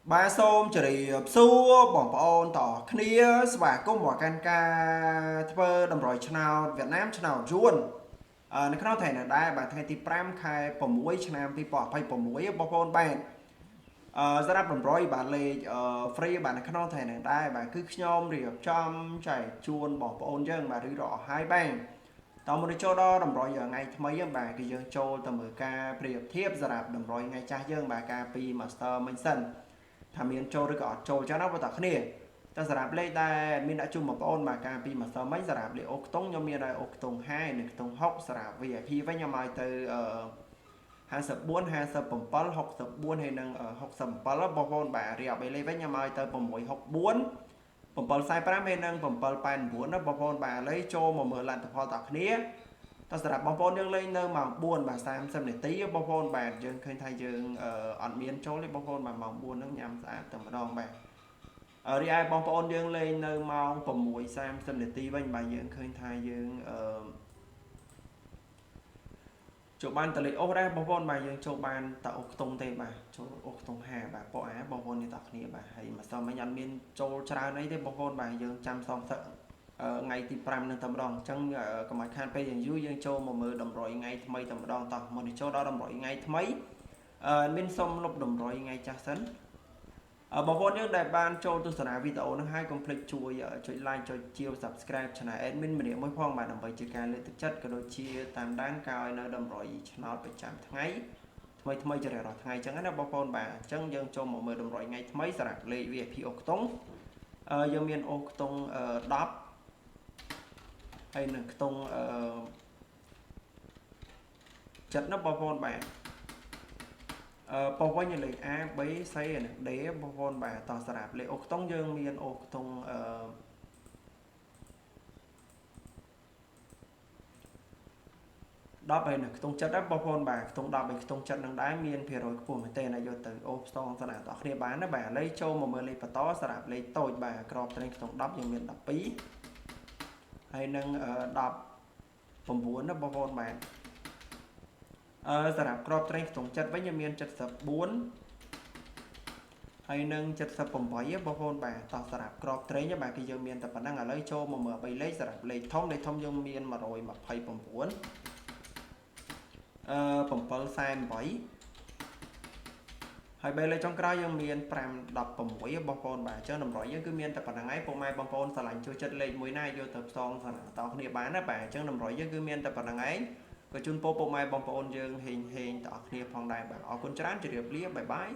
Ba xôm chỉ xua bỏng ôn tỏ khnia và công bỏ can ca thơ đầm rồi channel Việt Nam channel chuan nó có thể làได้បាទថ្ងៃទី5ខែ6ឆ្នាំ2026បងប្អូនបាទសម្រាប់តម្រុយបាទលេខ free បាទនៅក្នុងថ្ងៃនេះដែរបាទគឺខ្ញុំរៀបចំចែកជូនបងប្អូនយើងបាទឬរកឲ្យបានតើមកចូលដល់តម្រុយថ្ងៃថ្មីបាទគឺយើងចូលទៅមើលការប្រៀបធៀបសម្រាប់តម្រុយថ្ងៃចាស់យើងបាទការពី Master មិញសិនថាមានចូលឬក៏អត់ចូលចឹងណាបងប្អូនគ្នាតែសម្រាប់លេខដែលមានដាក់ជូនបងប្អូនបាទការពី Master មិញសម្រាប់លេខអូខ្ទង់ខ្ញុំមានឲ្យអូខ្ទង់2និងខ្ទង់6សម្រាប់ VIP វិញខ្ញុំឲ្យទៅ54 57 64ហើយនឹង67បងប្អូនបាទរៀបឲ្យលេខវិញខ្ញុំឲ្យទៅ664 745ហើយនឹង789ណាបងប្អូនបាទឥឡូវចូលមកមើលលទ្ធផលតគ្នាតើសម្រាប់បងប្អូនយើងលេងនៅម៉ោង4បាទ30នាទីបងប្អូនបាទយើងឃើញថាយើងអត់មានចូលទេបងប្អូនបាទម៉ោង4ហ្នឹងញ៉ាំស្អាតតែម្ដងបាទរីឯបងប្អូនយើងលេងនៅម៉ោង6:30នាទីវិញបាទយើងឃើញថាយើងចូលបានតលេអូសដែរបងប្អូនបាទយើងចូលបានតអូសខ្ទង់ទេបាទចូលអូសខ្ទង់5បាទពួកបងប្អូននេះតគ្នាបាទហើយម្សិលមិញអត់មានចូលច្រើនអីទេបងប្អូនបាទយើងចាំសងសឹកថ្ងៃទី5នឹងតែម្ដងអញ្ចឹងកុំឲ្យខានពេលយ៉ាងយូរយើងចូលមកមើលតម្រុយថ្ងៃថ្មីតែម្ដងតោះមុននេះចូលដល់តម្រុយថ្ងៃថ្មីមានសុំលុបតម្រុយថ្ងៃចាស់សិនបងប្អូនយើងដែលបានចូលទស្សនាវីដេអូនេះហើយកុំភ្លេចជួយចុច like ចុចជាវ Subscribe Channel Admin ម្នាក់មួយផងបាទដើម្បីជាការលើកទឹកចិត្តក៏ដូចជាតាមដានការឲ្យនៅតម្រុយឆ្នោតប្រចាំថ្ងៃថ្មីជារៀងរាល់ថ្ងៃអញ្ចឹងណាបងប្អូនបាទអញ្ចឹងយើងចូលមកមើលតម្រុយថ្ងៃថ្មីសម្រាប់លេខ VIP អូខ្ទង់យើងមានអូខ្ទង់10ហើយនឹងខ្ទង់ចិត្តណាបងប្អូនបាទប៉ុវិញលេខ A B C និង D បងប្អូនបាទតសម្រាប់លេខអូខ្ទង់យើងមានអូខ្ទង់10ហើយនៅខ្ទង់ចិត្តដែរបងប្អូនបាទខ្ទង់10ហើយខ្ទង់ចិត្តនឹងដែរមានភាគរយខ្ពស់មែនទេណាយកទៅអូផ្សងស្នាតអស់គ្នាបានណាបាទឥឡូវចូលមកមើលលេខបន្តសម្រាប់លេខតូចបាទក្របត្រេងខ្ទង់10យើងមាន12ហើយនឹង19ណាបងប្អូនបាទសម្រាប់ក្របត្រេងខ្ទង់ចិត្តវិញយើងមាន74ហើយនឹង78បងប្អូនបាទតោះសម្រាប់ក្របត្រេងបាទគឺយើងមានតែប៉ុណ្ណឹងឥឡូវចូលមកមើល3លេខសម្រាប់លេខធំយើងមាន129 748ហើយ3លេខចុងក្រោយយើងមាន516បងប្អូនបាទអញ្ចឹងតម្រុយយើងគឺមានតែប៉ុណ្្នឹងឯងពុកម៉ែបងប្អូនស្រឡាញ់ជួយចិត្តលេខមួយណាយកទៅផ្សងស្នាតគ្នាបានណាបាទអញ្ចឹងតម្រុយយើងគឺមានតែប៉ុណ្្នឹងឯងក៏ជូនពរពុកម៉ែបងប្អូនយើងហេងទាំងអស់គ្នាផងដែរបាទអរគុណច្រើនជម្រាបលាបាយបាយ